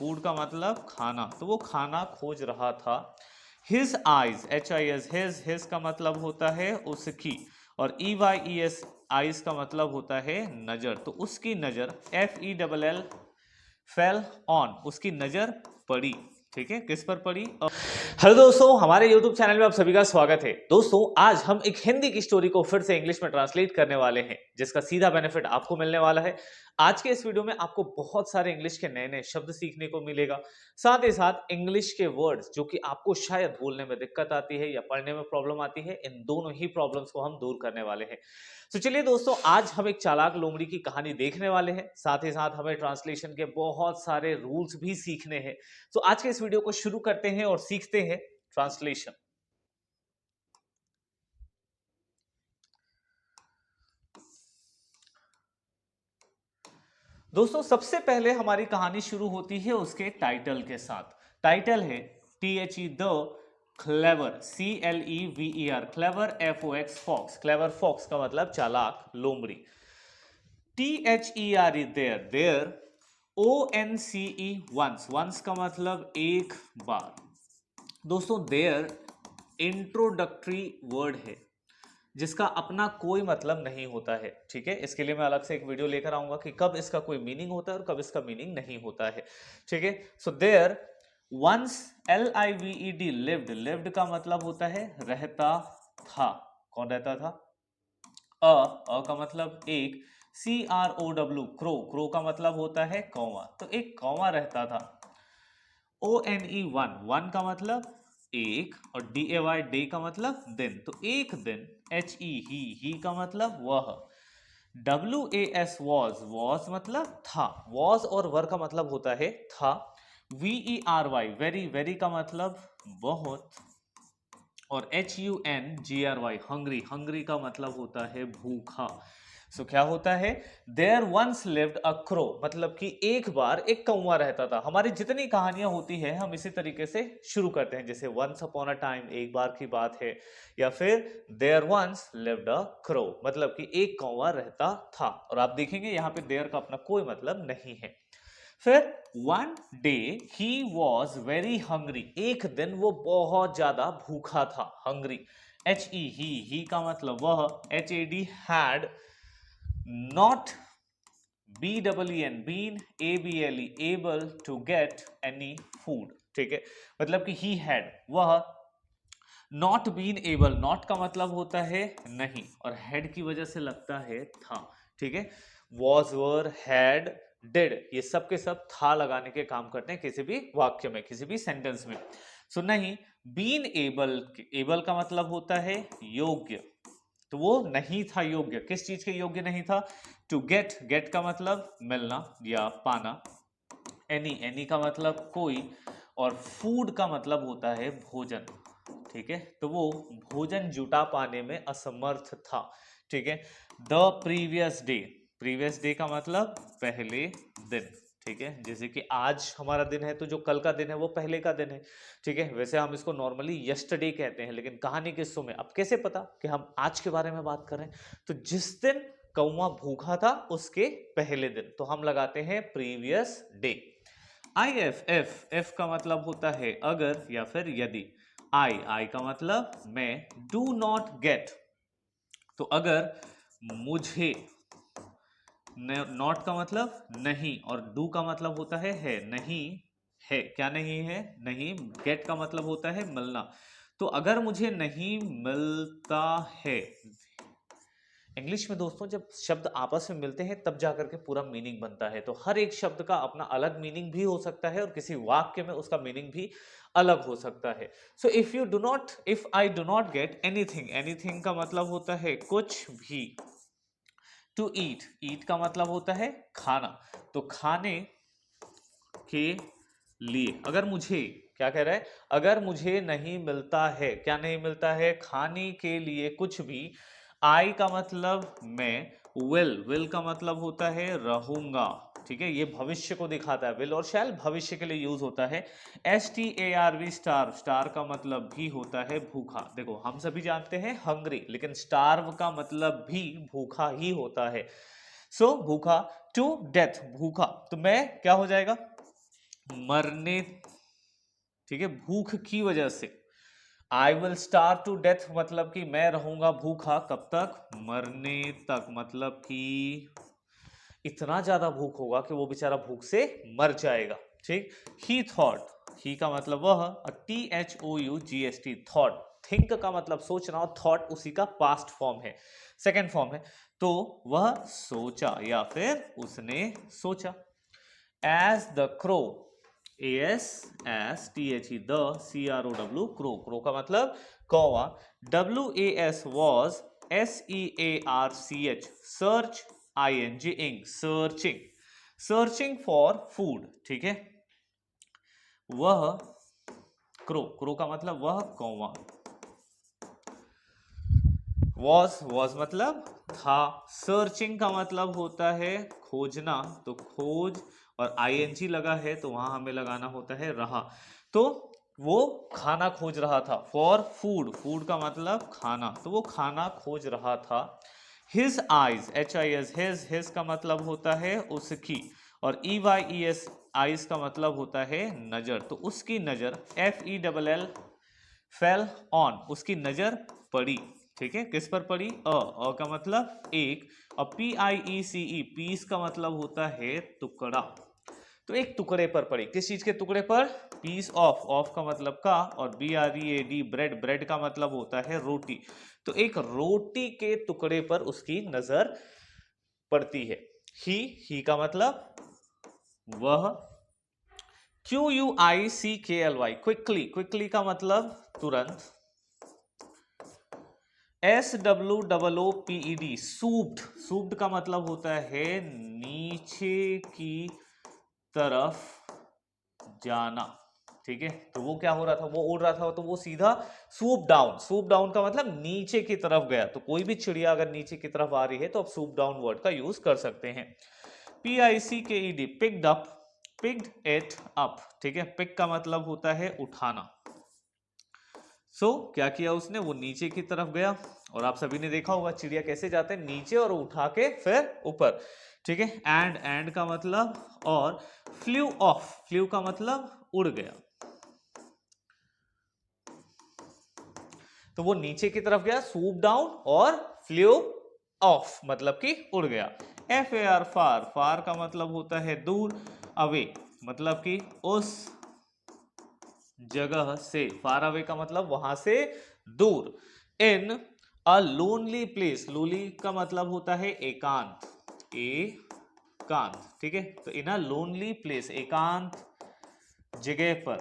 Food का मतलब खाना, तो वो खाना खोज रहा था। हिज आईज, HIS, हिज का मतलब होता है उसकी, और EYES आईज का मतलब होता है नजर, तो उसकी नजर FELL फेल ऑन, उसकी नजर पड़ी। ठीक है, किस पर पड़ी? हेलो दोस्तों, हमारे YouTube चैनल में आप सभी का स्वागत है। दोस्तों, आज हम एक हिंदी की स्टोरी को फिर से इंग्लिश में ट्रांसलेट करने वाले हैं, जिसका सीधा बेनिफिट आपको मिलने वाला है। आज के इस वीडियो में आपको बहुत सारे इंग्लिश के नए नए शब्द सीखने को मिलेगा, साथ ही साथ इंग्लिश के वर्ड्स जो कि आपको शायद बोलने में दिक्कत आती है या पढ़ने में प्रॉब्लम आती है, इन दोनों ही प्रॉब्लम्स को हम दूर करने वाले हैं। तो चलिए दोस्तों, आज हम एक चालाक लोमड़ी की कहानी देखने वाले हैं, साथ ही साथ हमें ट्रांसलेशन के बहुत सारे रूल्स भी सीखने हैं। तो आज के इस वीडियो को शुरू करते हैं और सीखते हैं ट्रांसलेशन। दोस्तों, सबसे पहले हमारी कहानी शुरू होती है उसके टाइटल के साथ। टाइटल है THE the clever, CLEVER, clever, FOX, fox. Clever fox का मतलब चालाक लोमड़ी। THERE there, there, ONCE once, once का मतलब एक बार। दोस्तों, देयर इंट्रोडक्टरी वर्ड है जिसका अपना कोई मतलब नहीं होता है। ठीक है, इसके लिए मैं अलग से एक वीडियो लेकर आऊंगा कि कब इसका कोई मीनिंग होता है और कब इसका मीनिंग नहीं होता है। ठीक है, so there once, LIVED, lived, lived का मतलब होता है रहता था। कौन रहता था? अ का मतलब एक, CROW, क्रो, क्रो का मतलब होता है कौवा, तो एक कौवा रहता था। ONE वन, वन का मतलब एक, और DAY, डे का मतलब दिन, तो एक दिन। HE ही का मतलब वह। WAS वॉज, वॉज मतलब था, वॉज और वर का मतलब होता है था। VERY वेरी, वेरी का मतलब बहुत, और HUNGRY हंग्री, हंग्री का मतलब होता है भूखा। सो क्या होता है? There once lived a crow, मतलब कि एक बार एक कौवा रहता था। हमारी जितनी कहानियां होती है हम इसी तरीके से शुरू करते हैं, जैसे वंस अपॉन अ टाइम, एक बार की बात है, या फिर there once lived a crow, मतलब कि एक कौवा रहता था। और आप देखेंगे यहाँ पे देयर का अपना कोई मतलब नहीं है। फिर one day he was very hungry, एक दिन वो बहुत ज्यादा भूखा था, हंग्री। HE ही का मतलब वह। HAD had, not, BEEN been, ABLE able to get any food. ठीक है, मतलब कि ही हैड, वह, नॉट बीन एबल, नॉट का मतलब होता है नहीं, और हेड की वजह से लगता है था। ठीक है, वॉज, वर, हैड, डिड, ये सब के सब था लगाने के काम करते हैं किसी भी वाक्य में, किसी भी सेंटेंस में। सो नहीं, बीन एबल, एबल का मतलब होता है योग्य, तो वो नहीं था योग्य। किस चीज के योग्य नहीं था? टू गेट, गेट का मतलब मिलना या पाना। एनी, एनी का मतलब कोई, और फूड का मतलब होता है भोजन। ठीक है, तो वो भोजन जुटा पाने में असमर्थ था। ठीक है, the previous day, previous day का मतलब पहले दिन। ठीक है, जैसे कि आज हमारा दिन है तो जो कल का दिन है वो पहले का दिन है। ठीक है, वैसे हम इसको नॉर्मली यस्टरडे कहते हैं, लेकिन कहानी किस्सों में अब कैसे पता कि हम आज के बारे में बात कर रहे हैं? तो जिस दिन कौवा भूखा था उसके पहले दिन, तो हम लगाते हैं प्रीवियस डे। IF, एफ का मतलब होता है अगर या फिर यदि। आई का मतलब मैं। डू नॉट गेट, तो अगर मुझे, नॉट का मतलब नहीं, और डू का मतलब होता है नहीं है, क्या नहीं है? नहीं। गेट का मतलब होता है मिलना, तो अगर मुझे नहीं मिलता है। इंग्लिश में दोस्तों जब शब्द आपस में मिलते हैं तब जाकर के पूरा मीनिंग बनता है, तो हर एक शब्द का अपना अलग मीनिंग भी हो सकता है और किसी वाक्य में उसका मीनिंग भी अलग हो सकता है। So if you do not, if I do not get anything, anything का मतलब होता है कुछ भी। टू ईट, ईट का मतलब होता है खाना, तो खाने के लिए, अगर मुझे, क्या कह रहा है? अगर मुझे नहीं मिलता है, क्या नहीं मिलता है? खाने के लिए कुछ भी। आई का मतलब मैं, विल का मतलब होता है रहूंगा। ठीक है, ये भविष्य को दिखाता है, विल और शैल भविष्य के लिए यूज होता है। STARV, स्टार, स्टार का मतलब भी होता है भूखा। देखो, हम सभी जानते हैं हंग्री, लेकिन स्टार्व का मतलब भी भूखा ही होता है। सो भूखा। टू डेथ, भूखा, तो मैं क्या हो जाएगा? मरने, ठीक है, भूख की वजह से। I will starve to death मतलब कि मैं रहूंगा भूखा कब तक, मरने तक, मतलब कि इतना ज्यादा भूख होगा कि वो बेचारा भूख से मर जाएगा। ठीक, ही थॉट, ही का मतलब वह, THOUGHT, थॉट, थिंक का मतलब सोचना, और थॉट उसी का पास्ट फॉर्म है, सेकेंड फॉर्म है। तो वह सोचा या फिर उसने सोचा। As the crow, ASSTHE, the CROW, crow, crow का मतलब कौवा, WAS was, SEARCH, search, ING, ing, searching, searching for food. ठीक है, वह क्रो, क्रो का मतलब वह कौवा, वॉज मतलब था, सर्चिंग का मतलब होता है खोजना, तो खोज, और ING लगा है तो वहां हमें लगाना होता है रहा। तो वो खाना खोज रहा था, फॉर फूड, फूड का मतलब खाना, तो वो खाना खोज रहा था। हिज आईज, HIS, हिज का मतलब होता है उसकी, और EYES, आईज का मतलब होता है नजर, तो उसकी नजर, FELL, फेल ऑन, उसकी नजर पड़ी। ठीक है, किस पर पड़ी, अ का मतलब एक, और PIECE, पीस का मतलब होता है टुकड़ा, तो एक टुकड़े पर पड़ी, किस चीज के टुकड़े पर, पीस ऑफ, ऑफ का मतलब का, और BREAD, ब्रेड, ब्रेड का मतलब होता है रोटी, तो एक रोटी के टुकड़े पर उसकी नजर पड़ती है। ही का मतलब वह, QUICKLY, क्विकली, क्विकली का मतलब तुरंत, SWOOPED, सूप्ड, सूप्ड का मतलब होता है नीचे की तरफ जाना। ठीक है, तो वो क्या हो रहा था, वो उड़ रहा था, तो वो सीधा सूप डाउन, सूप डाउन का मतलब नीचे की तरफ गया, तो कोई भी चिड़िया अगर नीचे की तरफ आ रही है तो आप सूप डाउन वर्ड का यूज कर सकते हैं। PICKED, picked up, picked it up. ठीक है, पिक का मतलब होता है उठाना। क्या किया उसने, वो नीचे की तरफ गया, और आप सभी ने देखा होगा चिड़िया कैसे जाते हैं, नीचे और उठा के फिर ऊपर। ठीक है, एंड का मतलब और, फ्ल्यू ऑफ, फ्ल्यू का मतलब उड़ गया, तो वो नीचे की तरफ गया, सूप डाउन, और फ्ल्यू ऑफ मतलब कि उड़ गया। FAR, फार, फार का मतलब होता है दूर, अवे मतलब कि उस जगह से, फार अवे का मतलब वहां से दूर। इन अ लोनली प्लेस, लोनली का मतलब होता है एकांत, एकांत। ठीक है, तो इन अ लोनली प्लेस, एकांत जगह पर,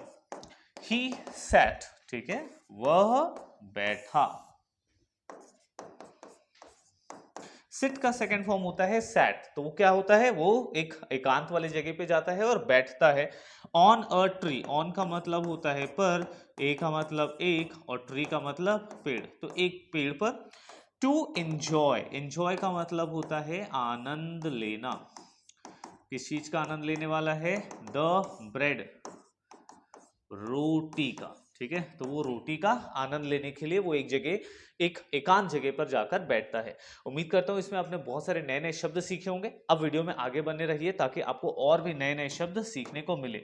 ही सैट, ठीक है, वह बैठा। सिट का सेकंड फॉर्म होता है सैट, तो वो क्या होता है, वो एक एकांत वाली जगह पे जाता है और बैठता है। ऑन अ ट्री, ऑन का मतलब होता है पर, ए का मतलब एक, और ट्री का मतलब पेड़, तो एक पेड़ पर। टू एंजॉय, एंजॉय का मतलब होता है आनंद लेना, किस चीज का आनंद लेने वाला है, द ब्रेड, रोटी का। ठीक है, तो वो रोटी का आनंद लेने के लिए वो एक जगह, एक एकांत जगह पर जाकर बैठता है। उम्मीद करता हूं इसमें आपने बहुत सारे नए नए शब्द सीखे होंगे। अब वीडियो में आगे बने रहिए ताकि आपको और भी नए नए शब्द सीखने को मिले,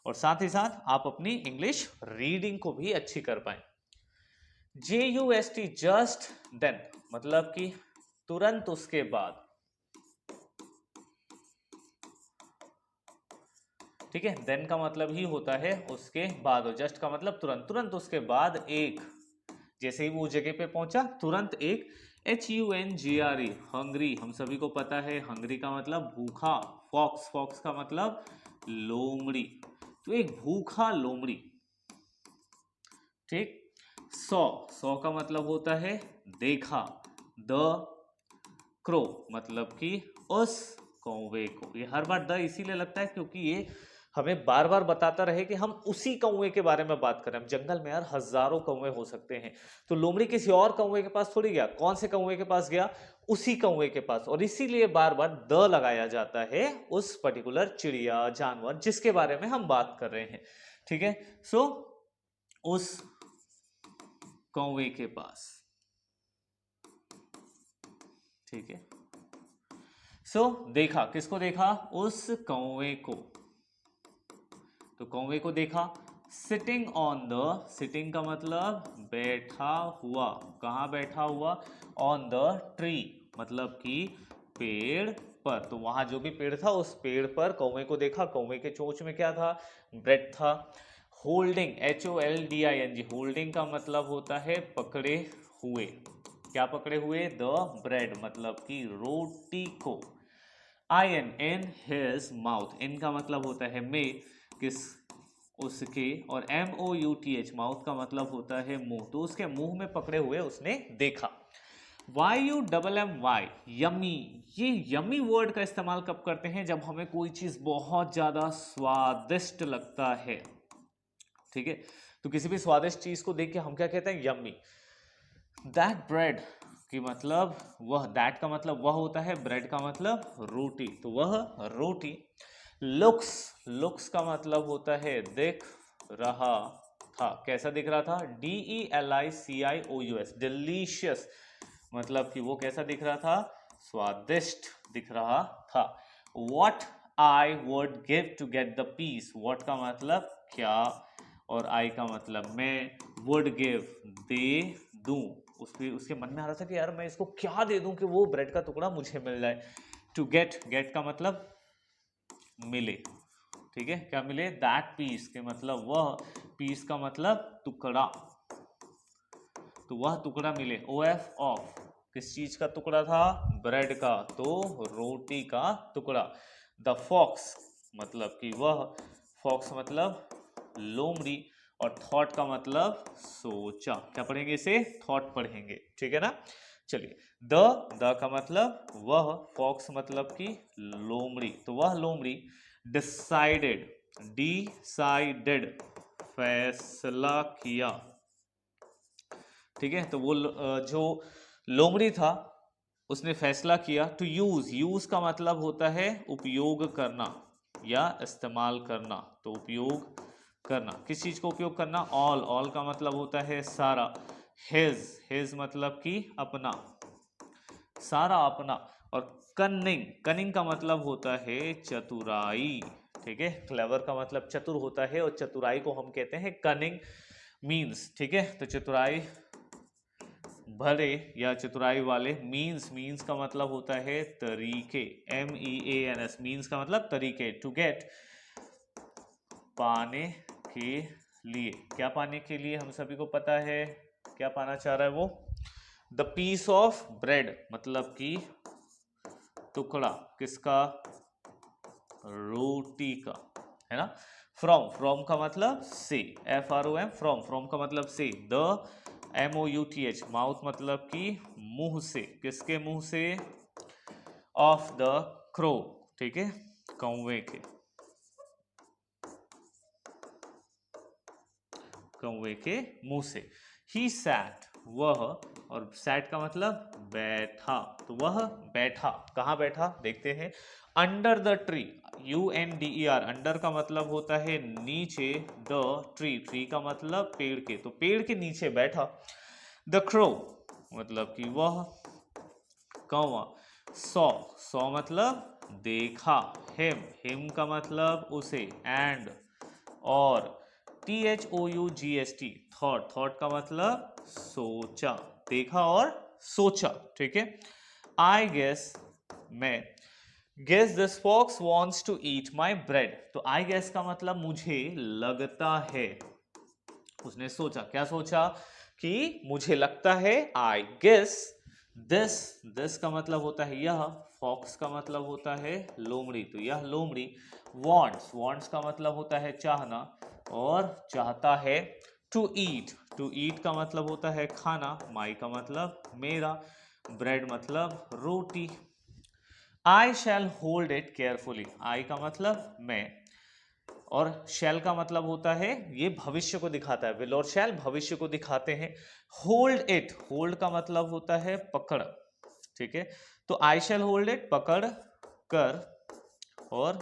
और साथ ही साथ आप अपनी इंग्लिश रीडिंग को भी अच्छी कर पाए। JUST, जस्ट देन, मतलब कि तुरंत उसके बाद। ठीक है, देन का मतलब ही होता है उसके बाद, और जस्ट का मतलब तुरंत, तुरंत उसके बाद एक, जैसे ही वो जगह पे पहुंचा तुरंत एक। HUNGRE, हंगरी, हम सभी को पता है हंगरी का मतलब भूखा। फॉक्स, फॉक्स का मतलब लोमड़ी, तो एक भूखा लोमड़ी। ठीक, सौ, सौ का मतलब होता है देखा। द क्रो, मतलब कि उस कौवे को, ये हर बार द इसीलिए लगता है क्योंकि ये हमें बार बार बताता रहे कि हम उसी कौवे के बारे में बात करें। हम जंगल में यार हजारों कौवे हो सकते हैं, तो लोमड़ी किसी और कौवे के पास थोड़ी गया, कौन से कौवे के पास गया, उसी कौवे के पास, और इसीलिए बार बार द लगाया जाता है उस पर्टिकुलर चिड़िया, जानवर जिसके बारे में हम बात कर रहे हैं। ठीक है, उस कौवे के पास। ठीक है, देखा, किसको देखा, उस कौवे को, तो कौवे को देखा। सिटिंग ऑन द, सिटिंग का मतलब बैठा हुआ, कहाँ बैठा हुआ, ऑन द ट्री मतलब कि पेड़ पर। तो वहां जो भी पेड़ था उस पेड़ पर कौवे को देखा। कौवे के चोंच में क्या था, ब्रेड था। होल्डिंग, HOLDING, होल्डिंग का मतलब होता है पकड़े हुए। क्या पकड़े हुए, द ब्रेड मतलब कि रोटी को। IN इन हिज माउथ, इन का मतलब होता है में, किस, उसके। और MOUTH, माउथ का मतलब होता है मुंह, तो उसके मुंह में पकड़े हुए उसने देखा। YUMMY, यमी, ये यमी वर्ड का इस्तेमाल कब करते हैं, जब हमें कोई चीज बहुत ज्यादा स्वादिष्ट लगता है। ठीक है, तो किसी भी स्वादिष्ट चीज को देख के हम क्या कहते हैं, यम्मी। दैट ब्रेड की मतलब वह, दैट का मतलब वह होता है, ब्रेड का मतलब रोटी, तो वह रोटी। लुक्स, लुक्स का मतलब होता है दिख रहा था। कैसा दिख रहा था, DELICIOUS, डिलीशियस, मतलब कि वो कैसा दिख रहा था, स्वादिष्ट दिख रहा था। What I would give to get the peace, what का मतलब क्या, और I का मतलब मैं, would give दे दूं, उसके मन में आ रहा था कि यार मैं इसको क्या दे दूं कि वो ब्रेड का टुकड़ा मुझे मिल जाए। To get, get का मतलब मिले, ठीक है, क्या मिले, दैट पीस के मतलब वह, पीस का मतलब टुकड़ा, तो वह टुकड़ा मिले। OF ऑफ, किस चीज का टुकड़ा था, ब्रेड का, तो रोटी का टुकड़ा। द फॉक्स मतलब कि वह, फॉक्स मतलब लोमड़ी, और थॉट का मतलब सोचा। क्या पढ़ेंगे इसे, थॉट पढ़ेंगे, ठीक है ना। चलिए, द का मतलब वह, फॉक्स मतलब कि लोमड़ी, तो वह लोमड़ी डिसाइडेड, डिसाइडेड फैसला किया। ठीक है, तो वो जो लोमड़ी था उसने फैसला किया। टू यूज, यूज का मतलब होता है उपयोग करना या इस्तेमाल करना, तो उपयोग करना, किस चीज को उपयोग करना, ऑल, ऑल का मतलब होता है सारा। हिज, हिज मतलब कि अपना, सारा अपना। और कनिंग, कनिंग का मतलब होता है चतुराई, ठीक है, क्लेवर का मतलब चतुर होता है, और चतुराई को हम कहते हैं कनिंग मीन्स, ठीक है। तो चतुराई भरे या चतुराई वाले, मीन्स, मीन्स का मतलब होता है तरीके, MEANS, मीन्स का मतलब तरीके। टू गेट, पाने के लिए, क्या पाने के लिए, हम सभी को पता है क्या पाना चाह रहा है वो, द पीस ऑफ ब्रेड मतलब कि टुकड़ा, किसका, रोटी का, है ना। फ्रॉम, फ्रॉम का मतलब से, FROM, फ्रॉम, फ्रॉम का मतलब से। द MOUTH, माउथ मतलब कि मुंह से, किसके मुंह से, ऑफ द क्रो, ठीक है, कौवे के, कौवे के मुंह से। ही सैट, वह, और सैट का मतलब बैठा, तो वह बैठा, कहाँ बैठा देखते हैं, under the tree, UNDER, under का मतलब होता है नीचे, द ट्री, ट्री का मतलब पेड़ के, तो पेड़ के नीचे बैठा। द क्रो मतलब कि वह, कौवा। सॉ, सॉ मतलब देखा। हिम का मतलब उसे, एंड, और। THOUGHT, थॉट, थॉट का मतलब सोचा, देखा और सोचा, ठीक है। आई गेस, मैं, guess this fox wants to eat my bread, तो आई गेस का मतलब मुझे लगता है, उसने सोचा, क्या सोचा, कि मुझे लगता है, आई गेस दिस, दिस का मतलब होता है यह, फॉक्स का मतलब होता है लोमड़ी, तो यह लोमड़ी। वॉन्ट्स, वॉन्ट्स का मतलब होता है चाहना, और चाहता है। टू ईट, टू ईट का मतलब होता है खाना, माई का मतलब मेरा, ब्रेड मतलब रोटी। आई शैल होल्ड इट केयरफुली, आई का मतलब मैं, और शैल का मतलब होता है, ये भविष्य को दिखाता है, विल और शैल भविष्य को दिखाते हैं। होल्ड इट, होल्ड का मतलब होता है पकड़, ठीक है, तो आई शैल होल्ड इट, पकड़ कर और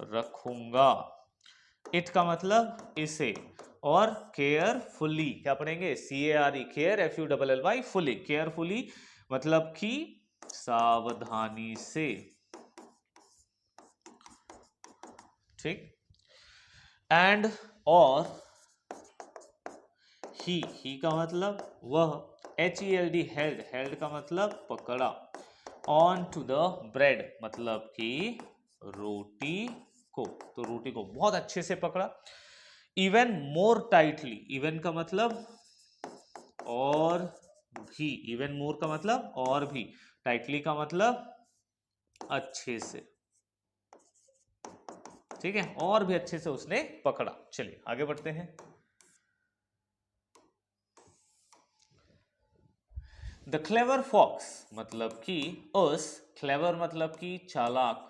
रखूंगा। इट का मतलब इसे, और केयरफुली, क्या पढ़ेंगे, CARE, care, FULLY, fully, carefully मतलब कि सावधानी से, ठीक। एंड और ही का मतलब वह, HELD हेल्ड, हेल्ड का मतलब पकड़ा, ऑन टू द ब्रेड मतलब कि रोटी को, तो रोटी को बहुत अच्छे से पकड़ा। इवन मोर टाइटली, इवन का मतलब और भी, इवन मोर का मतलब और भी, टाइटली का मतलब अच्छे से, ठीक है, और भी अच्छे से उसने पकड़ा। चलिए आगे बढ़ते हैं। द क्लेवर फॉक्स मतलब कि उस, क्लेवर मतलब कि चालाक,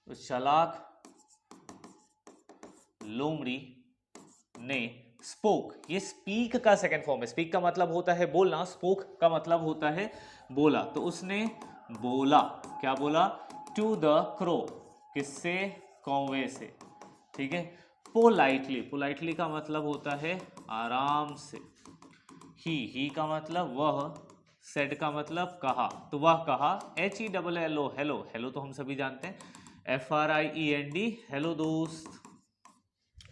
उस चालाक लोमड़ी ने, स्पोक, ये स्पीक का सेकंड फॉर्म है। स्पीक का मतलब होता है बोलना, स्पोक का मतलब होता है बोला। तो उसने बोला, क्या बोला? टू द क्रो, किससे? कौवे से, ठीक है। पोलाइटली, पोलाइटली का मतलब होता है आराम से। ही का मतलब वह, सेड का मतलब कहा, तो वह कहा। HELLO, हेलो, हेलो तो हम सभी जानते हैं, FRIEND, हेलो दोस्त।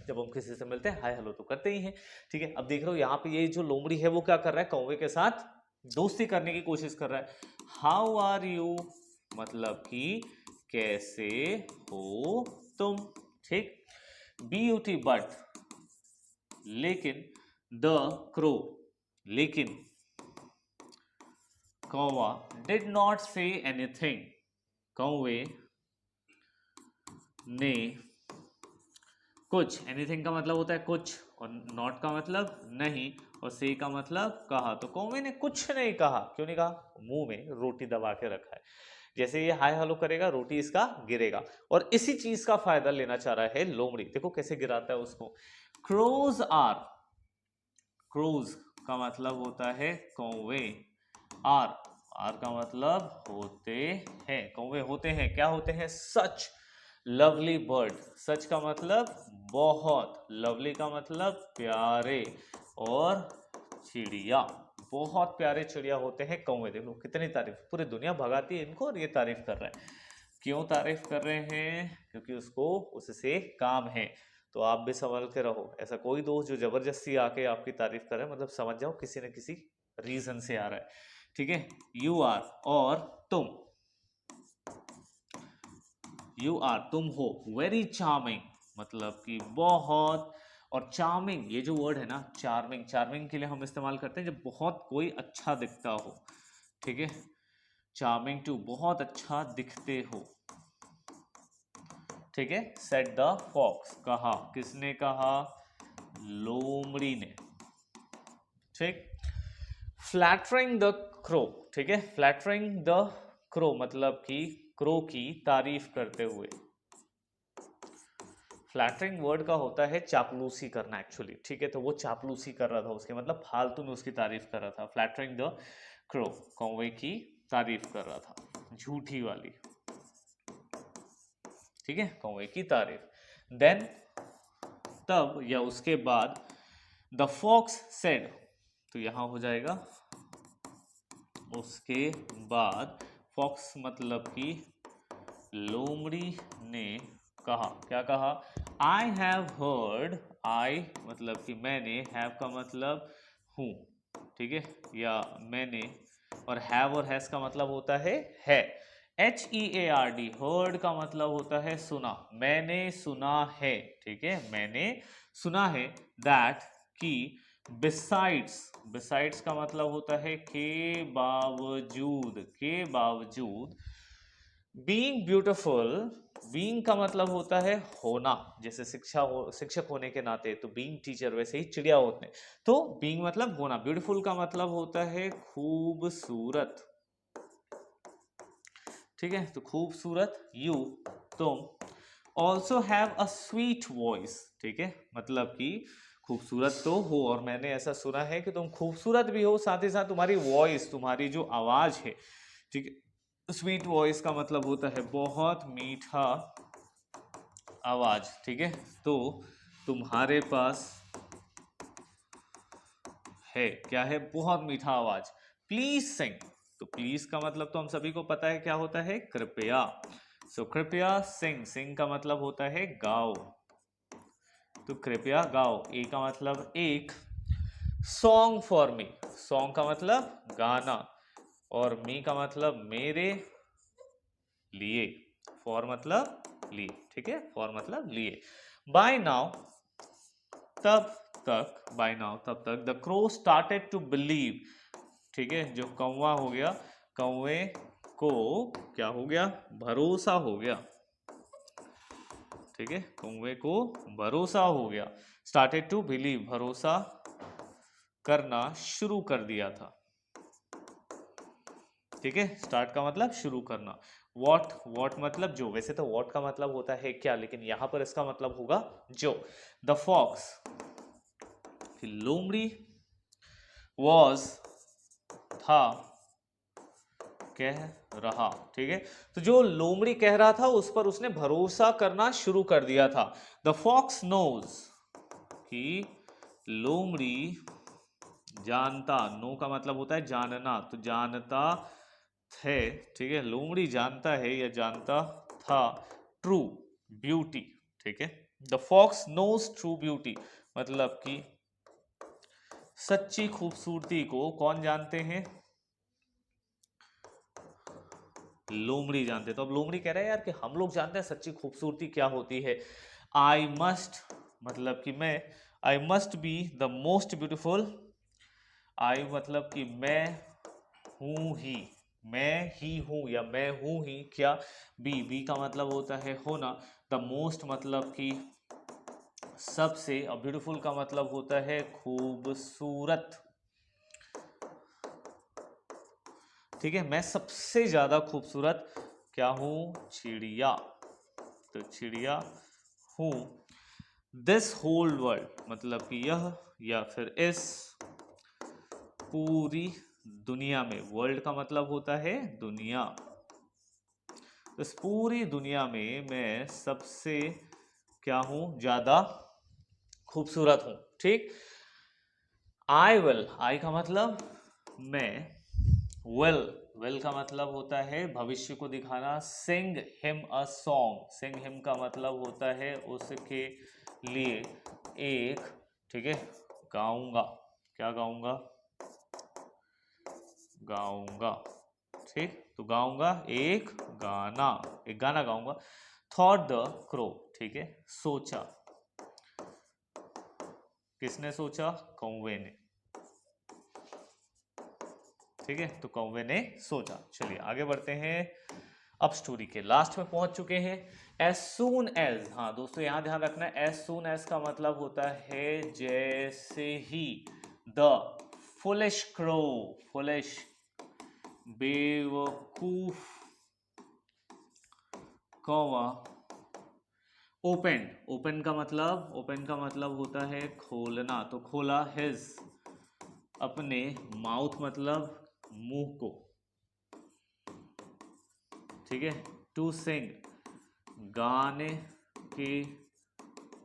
जब हम किसी से मिलते हैं हाय हेलो तो करते ही हैं, ठीक है। अब देख रहे हो यहाँ पे ये जो लोमड़ी है वो क्या कर रहा है? कौवे के साथ दोस्ती करने की कोशिश कर रहा है। हाउ आर यू मतलब कि कैसे हो तुम, ठीक। BUT बट, लेकिन, द क्रो, लेकिन, कौवा डिड नॉट से एनीथिंग, कौवे ने कुछ, एनीथिंग का मतलब होता है कुछ, और नॉट का मतलब नहीं, और से का मतलब कहा। तो कौवे ने कुछ नहीं कहा। क्यों नहीं कहा? मुंह में रोटी दबा के रखा है। जैसे ये हाय हेलो करेगा, रोटी इसका गिरेगा, और इसी चीज का फायदा लेना चाह रहा है लोमड़ी। देखो कैसे गिराता है उसको। क्रोज आर, क्रोज का मतलब होता है कौवे, आर, आर का मतलब होते हैं, कौवे होते हैं, क्या होते हैं? सच लवली बर्ड, सच का मतलब बहुत, लवली का मतलब प्यारे, और चिड़िया, बहुत प्यारे चिड़िया होते हैं कौवे। देखो कितनी तारीफ, पूरी दुनिया भगाती है इनको और ये तारीफ कर रहा है। क्यों तारीफ कर रहे हैं? क्योंकि उसको उससे काम है। तो आप भी संभल के रहो। ऐसा कोई दोस्त जो जबरदस्ती आके आपकी तारीफ करे, मतलब समझ जाओ किसी न किसी रीजन से आ रहा है, ठीक है। यू आर, और तुम, यू आर तुम हो, वेरी चार्मिंग मतलब कि बहुत, और चार्मिंग ये जो वर्ड है ना, चार्मिंग, चार्मिंग के लिए हम इस्तेमाल करते हैं जब बहुत कोई अच्छा दिखता हो, ठीक है। चार्मिंग टू, बहुत अच्छा दिखते हो, ठीक है। सेट द फॉक्स, कहा, किसने कहा? लोमड़ी ने, ठीक। फ्लैटरिंग द क्रो, ठीक है, फ्लैटरिंग द क्रो मतलब कि क्रो की तारीफ करते हुए। फ्लैटरिंग वर्ड का होता है चापलूसी करना एक्चुअली, ठीक है। तो वो चापलूसी कर रहा था उसके, मतलब फालतू में उसकी तारीफ कर रहा था। फ्लैटरिंग द क्रो, कौवे की तारीफ कर रहा था, झूठी वाली, ठीक है, कौवे की तारीफ। देन, तब या उसके बाद, द फॉक्स सेड, तो यहां हो जाएगा उसके बाद। फॉक्स मतलब कि लोमड़ी ने कहा, क्या कहा? आई हैव हर्ड, आई मतलब कि मैंने, हैव का मतलब हूं, ठीक है, या मैंने, और हैव और हैज का मतलब होता है। HEARD, हर्ड का मतलब होता है सुना, मैंने सुना है, ठीक है, मैंने सुना है। दैट कि, बिसाइड्स, बिसाइड्स का मतलब होता है के बावजूद, के बावजूद। बीइंग ब्यूटिफुल, बीइंग का मतलब होता है होना, जैसे शिक्षक होने के नाते, तो बीइंग टीचर, वैसे ही चिड़िया होते हैं। तो बीइंग मतलब होना, ब्यूटीफुल का मतलब होता है खूबसूरत, ठीक है, तो खूबसूरत। यू तुम, also have a sweet voice, ठीक है, मतलब कि खूबसूरत तो हो, और मैंने ऐसा सुना है कि तुम खूबसूरत भी हो, साथ ही साथ तुम्हारी वॉइस, तुम्हारी जो आवाज है, ठीक है। स्वीट वॉइस का मतलब होता है बहुत मीठा आवाज, ठीक है। तो तुम्हारे पास है, क्या है? बहुत मीठा आवाज। प्लीज सिंग, तो प्लीज का मतलब तो हम सभी को पता है क्या होता है? कृपया, सो कृपया सिंग, सिंग का मतलब होता है गाओ, तो कृपया गाओ। ए का मतलब एक, सॉन्ग फॉर मी, सॉन्ग का मतलब गाना, और मी का मतलब मेरे लिए, फॉर मतलब लिए, ठीक है, फॉर मतलब लिए। बाय नाउ, तब तक, बाय नाउ तब तक, the crow started to believe, ठीक है, जो कौवा हो गया, कौवे को क्या हो गया, भरोसा हो गया, ठीक है, कौवे को भरोसा हो गया। स्टार्टेड टू बिलीव, भरोसा करना शुरू कर दिया था, ठीक है, स्टार्ट का मतलब शुरू करना। वॉट, वॉट मतलब जो, वैसे तो वॉट का मतलब होता है क्या, लेकिन यहां पर इसका मतलब होगा जो। द फॉक्स, लोमड़ी, वॉज था, कह रहा, ठीक है, तो जो लोमड़ी कह रहा था उस पर उसने भरोसा करना शुरू कर दिया था। द फॉक्स नोज, कि लोमड़ी जानता, नो का मतलब होता है जानना, तो जानता है, ठीक है, लोमड़ी जानता है या जानता था, ट्रू ब्यूटी, ठीक है। The fox knows true beauty, मतलब कि सच्ची खूबसूरती को कौन जानते हैं, लोमड़ी जानते। तो अब लोमड़ी कह रहा है यार कि हम लोग जानते हैं सच्ची खूबसूरती क्या होती है। आई मस्ट, मतलब कि मैं, I must be the most beautiful, I मतलब कि मैं हूं ही, मैं ही हूं या मैं हूं ही क्या, बी, बी का मतलब होता है होना, द मोस्ट मतलब कि सबसे, और ब्यूटीफुल का मतलब होता है खूबसूरत, ठीक है, मैं सबसे ज्यादा खूबसूरत क्या हूं, चिड़िया, तो चिड़िया हूं। दिस होल वर्ल्ड मतलब कि यह या फिर इस पूरी दुनिया में, वर्ल्ड का मतलब होता है दुनिया, इस पूरी दुनिया में मैं सबसे क्या हूं, ज्यादा खूबसूरत हूं, ठीक। आई विल, आई का मतलब मैं, विल, विल का मतलब होता है भविष्य को दिखाना। Sing him a song, sing him का मतलब होता है उसके लिए एक, ठीक है, गाऊंगा, क्या गाऊंगा, गाऊंगा, ठीक, तो गाऊंगा एक गाना, एक गाना गाऊंगा। थॉट द क्रो, ठीक है, सोचा, किसने सोचा, कौवे ने, ठीक है, तो कौवे ने सोचा। चलिए आगे बढ़ते हैं, अब स्टोरी के लास्ट में पहुंच चुके हैं। एज सून एज, हाँ दोस्तों यहां ध्यान रखना, एज सून एज का मतलब होता है जैसे ही, द फुलिश क्रो, फुलिश बेवकूफ कौवा, ओपन, ओपन का मतलब, ओपन का मतलब होता है खोलना, तो खोला, हिज अपने, माउथ मतलब मुंह को, ठीक है, टू सिंग गाने के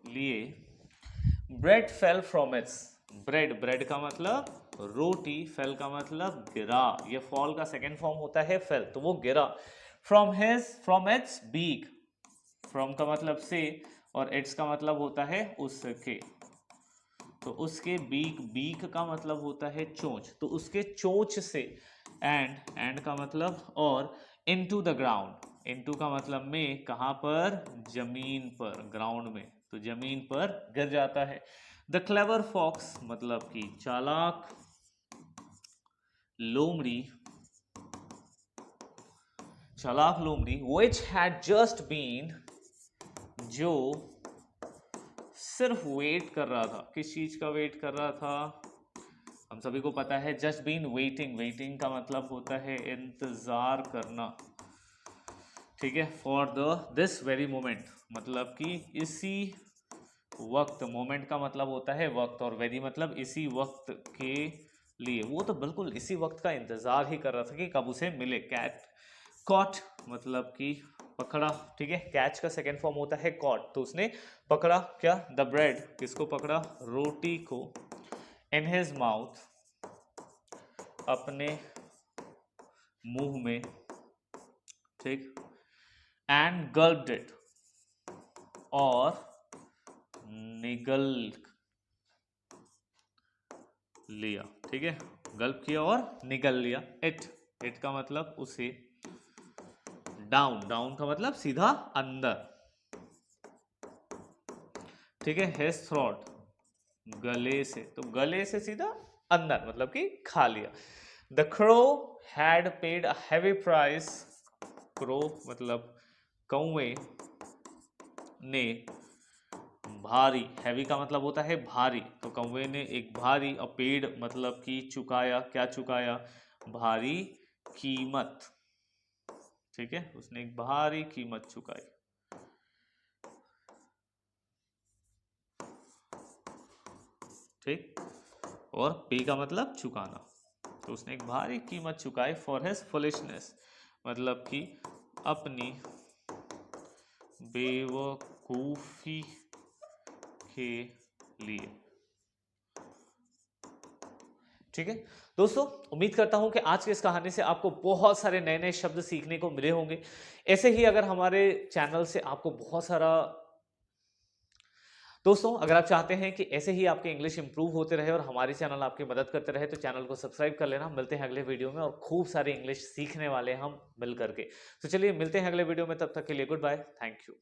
लिए। Bread fell from its, bread, bread का मतलब रोटी, फेल का मतलब गिरा, ये फॉल का सेकेंड फॉर्म होता है फेल, तो वो गिरा। From his, from its beak, from का मतलब से, और इट्स का मतलब होता है उसके, तो उसके बीक, बीक का मतलब होता है चोंच, तो उसके चोंच से। एंड, एंड का मतलब और, इनटू द ग्राउंड, इनटू का मतलब में, कहां पर, जमीन पर, ग्राउंड में, तो जमीन पर गिर जाता है। द क्लेवर फॉक्स मतलब कि चालाक लोमड़ी, चालाक लोमड़ी, विच हैड जस्ट बीन, जो सिर्फ वेट कर रहा था, किस चीज का वेट कर रहा था, हम सभी को पता है जस्ट बीन वेटिंग, वेटिंग का मतलब होता है इंतजार करना, ठीक है, for the this very moment मतलब कि इसी वक्त, मोमेंट का मतलब होता है वक्त, और वेरी मतलब इसी वक्त के लिए, वो तो बिल्कुल इसी वक्त का इंतजार ही कर रहा था कि कब उसे मिले। कैट, कॉट मतलब कि पकड़ा, ठीक है, कैच का सेकेंड फॉर्म होता है कॉट, तो उसने पकड़ा क्या, द ब्रेड, किसको पकड़ा, रोटी को, इन हिज माउथ अपने मुंह में, ठीक, एंड गल्प्ड इट, और निगल लिया, ठीक है, गल्प किया और निगल लिया। इट का मतलब उसे, डाउन का मतलब सीधा अंदर, ठीक है, हिज थ्रोट, गले से, तो गले से सीधा अंदर मतलब कि खा लिया। The crow had paid a heavy price, crow मतलब कौवे ने, भारी, हैवी का मतलब होता है भारी, तो कौवे ने एक भारी, और पेड मतलब कि चुकाया, क्या चुकाया, भारी कीमत, ठीक है, उसने एक भारी कीमत चुकाई, ठीक, और पे का मतलब चुकाना, तो उसने एक भारी कीमत चुकाई फॉर हिज फुलिशनेस, मतलब कि अपनी बेवकूफी के लिए, ठीक है। दोस्तों, उम्मीद करता हूं कि आज की इस कहानी से आपको बहुत सारे नए नए शब्द सीखने को मिले होंगे। ऐसे ही अगर हमारे चैनल से आपको बहुत सारा, दोस्तों अगर आप चाहते हैं कि ऐसे ही आपके इंग्लिश इंप्रूव होते रहे और हमारी चैनल आपकी मदद करते रहे, तो चैनल को सब्सक्राइब कर लेना। मिलते हैं अगले वीडियो में, और खूब सारे इंग्लिश सीखने वाले हम मिल करके। तो चलिए मिलते हैं अगले वीडियो में, तब तक के लिए गुड बाय, थैंक यू।